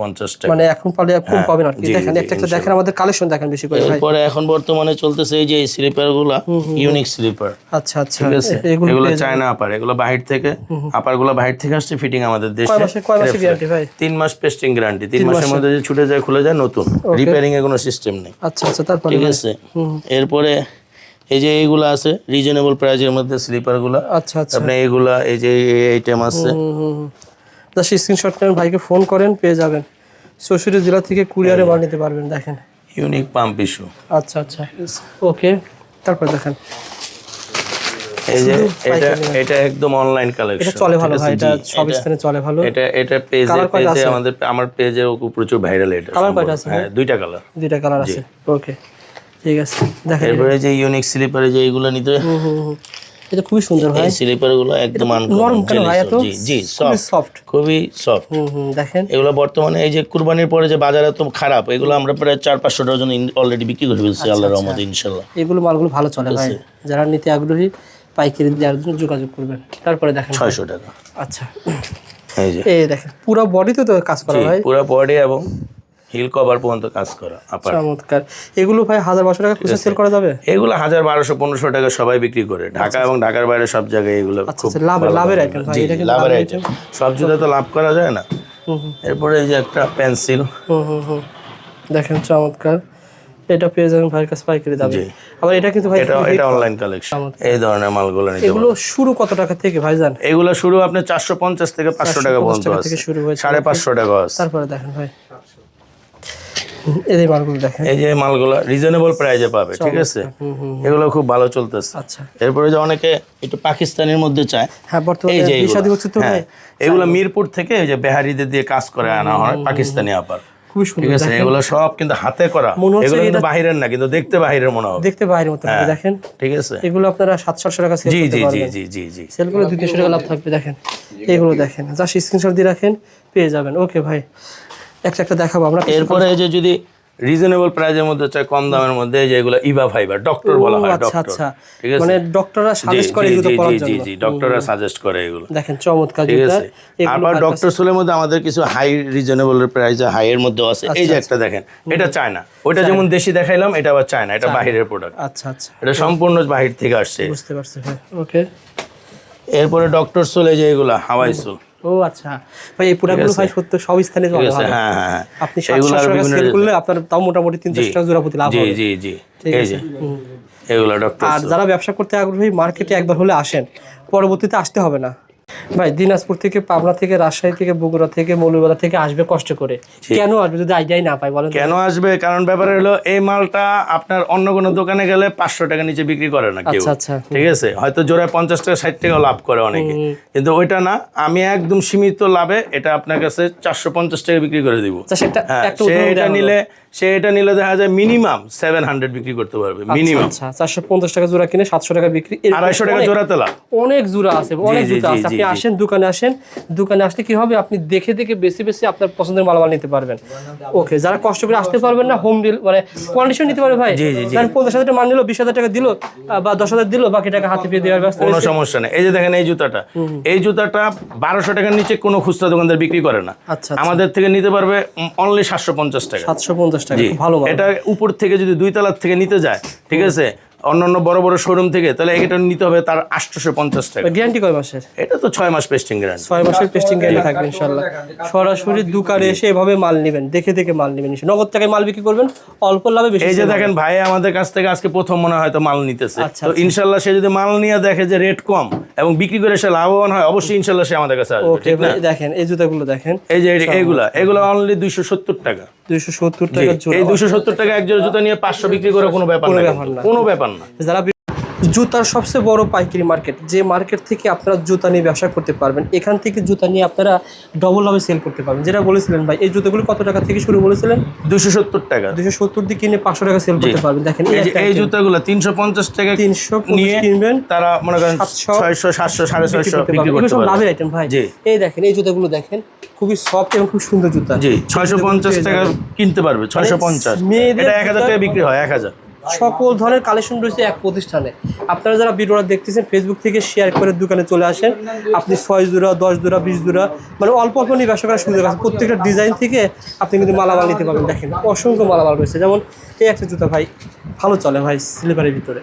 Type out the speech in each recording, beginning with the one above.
50 টাকা মানে এখন পালে কম পাবেন আর কি। দেখেন একটা দেখেন, আমাদের কালেকশন দেখেন বেশি করে ভাই। এরপরে এখন বর্তমানে চলতেছে এই যে স্লিপারগুলো, ইউনিক স্লিপার। আচ্ছা আচ্ছা, ঠিক আছে, এগুলো চায়না আপার, এগুলো বাহির থেকে, আপারগুলো বাহির থেকে আসছে, ফিটিং আমাদের দেশে। কয় মাসের গ্যারান্টি ভাই? 3 মাস পেস্টিং গ্যারান্টি। 3 মাসের মধ্যে যে ছুটে যায় খুলে যায় নতুন, রিপেয়ারিং এর কোনো সিস্টেম নেই। আচ্ছা আচ্ছা, তারপরে ঠিক আছে। এরপরে এই যে এইগুলো আছে রিজনেবল প্রাইজের মধ্যে স্লিপারগুলো। আচ্ছা আচ্ছা, আপনি এইগুলা এই যে আইটেম আছে, জাস্ট স্ক্রিনশট নেন, ভাইকে ফোন করেন, পেয়ে যাবেন। 64 জেলা থেকে কুরিয়ারে মাল নিতে পারবেন। দেখেন ইউনিক পাম্প ইস্যু। আচ্ছা আচ্ছা, ওকে। তারপর দেখেন এই যে এটা একদম অনলাইন কালেকশন, এটা চলে ভালো ভাই, এটা সব স্থানে চলে ভালো। এটা পেজে আমার পেজে প্রচুর ভাইরাল। এটা কালার কয়টা আছে? হ্যাঁ, দুইটা কালার আছে। ওকে, ঠিক আছে। দেখেন এরপরে যে ইউনিক স্লিপারে যে এইগুলো নিতে, এটা খুবই সুন্দর ভাই। এই স্লিপারগুলো একদম নরম কেন ভাই? এত জি সফট, খুবই সফট। দেখেন এগুলো বর্তমানে এই যে কুরবানির পরে যে বাজার এত খারাপ, এগুলো আমরা প্রায় 400-500 ডজন অলরেডি বিক্রি করে ফেলছি আল্লাহর রহমতে ইনশাআল্লাহ। এগুলো মালগুলো ভালো চলে ভাই, যারা নিতে আগ্রহী পাইকারি দেওয়ার জন্য যোগাযোগ করবেন। তারপরে দেখেন 600 টাকা। আচ্ছা, এই যে এই দেখেন পুরো বডিতে তো কাজ করা ভাই, পুরো বডি এবং হিল কভার পর্যন্ত কাজ করা আপার। চমৎকার। এগুলো ভাই 1000-1200 টাকা খুচরা সেল করা যাবে? এগুলো 1000-1200-1500 টাকা সবাই বিক্রি করে, ঢাকা এবং ঢাকার বাইরে সব জায়গায় এগুলো খুব লাভের আইটেম ভাই। এটা কিন্তু লাভের আইটেম, সব জুতা তো লাভ করা যায় না। এরপরে এই যে একটা পেন্সিল, দেখেন চমৎকার। এটা পেয়ে যাবেন ভাইয়ের কাছে পাইকারি দামে। আবার এটা কিন্তু ভাই এটা অনলাইন কালেকশন। এই ধরনের মালগুলো নিতে এগুলো শুরু কত টাকা থেকে ভাই জান? এগুলো শুরু আপনি 450 থেকে 500 টাকা পর্যন্ত আছে, থেকে শুরু হয়েছে, 550 টাকা আছে। তারপরে দেখেন ভাই এই মালগুলো দেখেন, এই যে মালগুলো রিজনেবল প্রাইসে পাবে। ঠিক আছে, এগুলো খুব ভালো চলতেছে। আচ্ছা, এরপরে যে অনেকে একটু পাকিস্তানের মধ্যে চায়, হ্যাঁ বর্তমানে বিশাদি হচ্ছে তো ভাই। এগুলো মিরপুর থেকে এই যে বেহারিদের দিয়ে কাজ করে আনা হয় পাকিস্তানি আপার। খুবই সুন্দর। ঠিক আছে, এগুলো সব কিন্তু হাতে করা, এগুলো কিন্তু বাহিরের না, কিন্তু দেখতে বাহিরের মনে হবে, দেখতে বাইরের মতো হবে। দেখেন ঠিক আছে, এগুলো আপনারা 700-800 টাকা সেল করতে পারবেন। জি সেল করে 200 টাকা লাভ থাকবে। দেখেন এগুলো দেখেন, জাস্ট স্ক্রিনশট দিয়ে রাখেন, পেয়ে যাবেন। ওকে ভাই, একটা দেখাবো আমরা। এরপরে এই যে যদি রিজনেবল প্রাইজের মধ্যে চাই, কম দামের মধ্যে, যেগুলো ইভা ফাইবার ডক্টর বলা হয়। আচ্ছা, ঠিক আছে, মানে ডক্টররা সাজেস্ট করে এগুলো পরার জন্য। জি ডক্টররা সাজেস্ট করে এগুলো। দেখেন চমৎকার ঠিক জুতা। আছে, আবার ডক্টর সোলের মধ্যে আমাদের কিছু হাই রিজনেবল প্রাইস হাই এর মধ্যে আছে। এই যে একটা দেখেন, এটা চায়না, ওটা যেমন দেশি দেখাইলাম, এটা আবার চায়না, এটা বাহিরের প্রোডাক্ট। আচ্ছা আচ্ছা, এটা সম্পূর্ণ বাহির থেকে আসছে। বুঝতে পারছি ভাই। ওকে, এরপরে ডক্টর সোলে যে এগুলা হাওয়াই সোল। ও আচ্ছা ভাই, এই প্রোডাক্টগুলো ভাই সত্য সব স্থানে ভালো। হ্যাঁ, আপনি 700 টাকা সেল করলে আপনার তাও মোটামুটি 300 টাকা জোড়া প্রতি লাভ হবে। জি এই যে এগুলা ডক্টর। আর যারা ব্যবসা করতে আগ্রহী, মার্কেটে একবার হলে আসেন, পরবর্তীতে আসতে হবে না ভাই। দিনাজপুর থেকে, পাবনা থেকে, রাজশাহী থেকে, বগুড়া থেকে, মৌলভীবাজার থেকে আসবে কষ্ট করে। কেন আসবে যদি আইডিয়াই না পাই বলেন? কেন আসবে? কারণ ব্যাপার হলো এই মালটা আপনার অন্য কোনো দোকানে গেলে 500 টাকা নিচে বিক্রি করে না কেউ। আচ্ছা, ঠিক আছে, হয়তো জোড়ায় 50 টাকা 60 টাকা লাভ করে অনেকে, কিন্তু ওইটা না, আমি একদম সীমিত লাভে এটা আপনার কাছে 450 টাকা বিক্রি করে দিব। এটা নিলে দেখা যায় মিনিমাম 700 বিক্রি করতে পারবে মিনিমাম। 450 টাকা জোড়া কিনে 700 টাকা বিক্রি, 250 টাকা জোড়াতে লাভ। অনেক জোড়া আছে, অনেক জুতা আছে। আপনি আসেন, দোকানে আসেন, দোকানে আসলে কি হবে, আপনি দেখে বেশি আপনার পছন্দের মালামাল নিতে পারবেন। ওকে, যারা কষ্ট করে আসতে পারবেন না, হোম ডিল মানে কন্ডিশন নিতে পারবে ভাই। 50,000 টাকা মান নিল, 20,000 টাকা দিল বা 10,000 দিল, বাকি টাকা হাতে পেয়ে দেওয়ার ব্যবস্থা, কোনো সমস্যা নেই। এই যে দেখেন এই জুতাটা 1200 টাকার নিচে কোনো খুচরা দোকানদার বিক্রি করে না। আচ্ছা, আমাদের থেকে নিতে পারবে অনলি 750 টাকা। 750 টাকা, ভালো। এটা উপর থেকে যদি 2 তলার থেকে নিতে যায়, ঠিক আছে, অন্যান্য বড় বড় শোরুম থেকে, তাহলে এটা নিতে হবে তার 850 টাকা। গ্যারান্টি কয় মাসের? এটা তো 6 মাস পেস্টিং গ্যারান্টি। 6 মাসের পেস্টিং গ্যারান্টি থাকবে ইনশাআল্লাহ। সরাসরি দোকানে এসে এভাবে মাল নেবেন, দেখে মাল নেবেন, নগদ টাকায় মাল বিক্রি করবেন, অল্প লাভে বেশি। এই যে দেখেন ভাই আমাদের কাছ থেকে আজকে প্রথম মনে হয় তো মাল নিতেছে, তো ইনশাআল্লাহ সে যদি মাল নিয়ে দেখে যে রেট কম এবং বিক্রি করে সে লাভবান হয়, অবশ্যই ইনশাআল্লাহ সে আমাদের কাছে আসবে। ওকে ভাই, দেখেন এই জুতাগুলো দেখেন, এই যে এগুলো অনলি 270 টাকা। 270 টাকা জোড়া। এই 270 টাকা এক জোড়া জুতা নিয়ে 500 বিক্রি করে কোনো ব্যাপার না, কোনো ব্যাপার না। যারা জুতার সবচেয়ে বড় পাইকারি মার্কেট, যে মার্কেট থেকে আপনারা জুতা নিয়ে ব্যবসা করতে পারবেন, এখান থেকে জুতা নিয়ে আপনারা ডবল লাভে সেল করতে পারবেন। যেটা বলেছিলেন ভাই, এই জুতাগুলো কত টাকা থেকে শুরু বলেছিলেন? 270 টাকা। 270 দিয়ে কিনে 500 টাকা সেল করতে পারবেন। দেখেন এই জুতাগুলো 350 টাকা 350 কিনবেন, তারা মনে করেন 600 700 650 বিক্রি করতে পারবেন। লাভের আইটেম ভাই। এই দেখেন এই জুতাগুলো দেখেন, খুবই সফট এবং খুব সুন্দর জুতা। 650 টাকা কিনতে পারবে, 650। এটা 1000 টাকা বিক্রি হয়, 1000। সকল ধরনের কালেকশন রয়েছে এক প্রতিষ্ঠানে। আপনারা যারা ভিডিওটা দেখতেছেন ফেসবুক থেকে শেয়ার করে দোকানে চলে আসেন। আপনি 6 জোড়া 10 জোড়া 20 জোড়া মানে অল্প অল্প নিয়ে ব্যবসা করার সুযোগ আছে। প্রত্যেকটা ডিজাইন থেকে আপনি কিন্তু মালামাল নিতে পারবেন। দেখেন অসংখ্য মালামাল রয়েছে। যেমন এই একটা জুতা ভাই ভালো চলে ভাই স্লিপারের ভিতরে,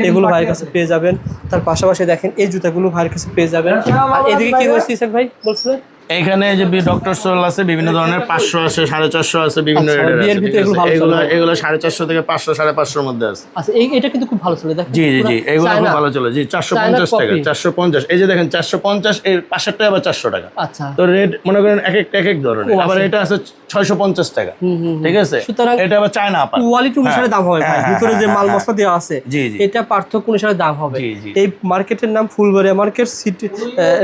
এগুলো ভাইয়ের কাছে পেয়ে যাবেন। তার পাশাপাশি দেখেন এই জুতাগুলো ভাইয়ের কাছে পেয়ে যাবেন। আর এদিকে কি রয়েছে ইসাক ভাই বলছিলেন? এখানে যে ডক্টর সোল আছে বিভিন্ন ধরনের, 500 আছে, 450 আছে, বিভিন্ন আচ্ছা, রেটের বিয়ের আছে, ভিতরে ঠিক আছে? এগুলো ভালো এগুলো 450 থেকে 500 550 এর মধ্যে আছে। আচ্ছা এটা কিন্তু খুব ভালো চলে দেখেন। জি জি জি, এগুলো খুব চায়না। ভালো চলে। জি 450 টাকা, কপি। 450। এই যে দেখেন 450, এর পাশেরটা আবার 400 টাকা। আচ্ছা তো রেট মনে করেন এক এক ধরনের। আবার এটা আছে 650 টাকা, ঠিক আছে? সুতরাং এটা আবার চায়না আপা, কোয়ালিটি অনুসারে দাম হবে ভাই। ভিতরে যে মাল মশলা দেওয়া আছে জি, জি। এটা পার্থক্য অনুসারে দাম হবে। জি, জি। এই মার্কেটের নাম Phulbaria market city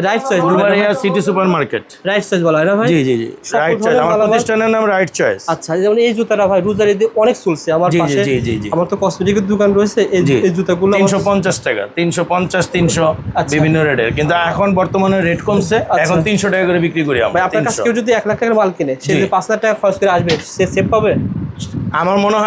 right choice Phulbaria city super market. Right choice বলা হয় না ভাই? জি জি জি, রাইট চয়েস। আমার প্রতিষ্ঠানের নাম রাইট চয়েস। আচ্ছা যেমন এই জুতাটা ভাই রোজার ঈদে অনেক চলছে আমার জি, জি, পাশে। জি, জি, জি। আমার তো কসমেটিকের দোকান রয়েছে। জি। এই জুতাগুলো আমার 350 টাকা, 350, 300 আচ্ছা। বিভিন্ন রেটের। কিন্তু এখন বর্তমানে রেট কমছে, এখন 300 টাকা করে বিক্রি করি ভাই আমরা। আপনার কাছে 300। কেউ যদি 1 লাখ টাকার মাল কিনে সে জি। যদি 5 লাখ টাকা খরচ করে আসবে সে সেভ পাবে? আমার মনে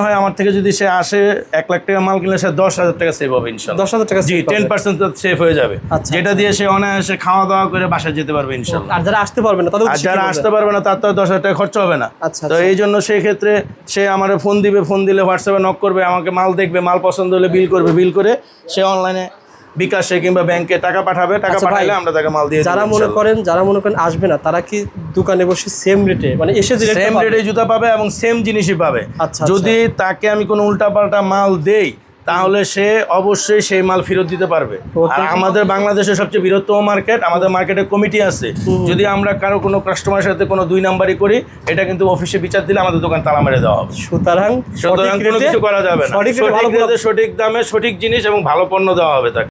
হয় আমার থেকে যদি সে আসে 1 লাখ টাকা মাল কিনলে সে 10,000 টাকা সেভ হবে ইনশাআল্লাহ। 10,000 টাকা জি, save পাবে। 10% সেভ হয়ে যাবে, আচ্ছা, যেটা দিয়ে সে অনায়াসে খাওয়া দাওয়া করে বাসায় যেতে পারবে ইনশাআল্লাহ। আর যারা আসতে পারবে না তাদের আর যারা আসতে পারবে না তার তো 10,000 টাকা খরচ হবে না। আচ্ছা, তো এই জন্য সেই ক্ষেত্রে সে আমার ফোন দিবে, ফোন দিলে হোয়াটসঅ্যাপে নক করবে, আমাকে মাল দেখবে, মাল পছন্দ হলে বিল করবে, বিল করে সে অনলাইনে বিকাশে কিংবা ব্যাংকে টাকা পাঠাবে, টাকা আচ্ছা ভাই, পাঠালে আমরা তাকে মাল দিয়ে যারা মনে করেন আসবে না তারা কি দোকানে বসে সেম রেটে মানে এসে যে সেম রেটে জুতা পাবে এবং সেম জিনিসই পাবে। আচ্ছা, যদি তাকে আমি কোনো উল্টাপাল্টা মাল দেই তাহলে সে অবশ্যই সেই মাল ফেরত দিতে পারবে। আর আমাদের বাংলাদেশের সবচেয়ে বৃহত্তম মার্কেট, আমাদের মার্কেটে কমিটি আছে। যদি আমরা কারো কোনো কাস্টমারের সাথে কোনো 2 নাম্বারই করি, এটা কিন্তু অফিসে বিচার দিলে আমাদের দোকান তালা মেরে দেওয়া হবে। সুতরাং সুতরাং কোনো কিছু করা যাবে না। সঠিক রেটে সঠিক ভালো রেটে, সঠিক দামে, সঠিক জিনিস এবং ভালো পণ্য দেওয়া হবে তাকে।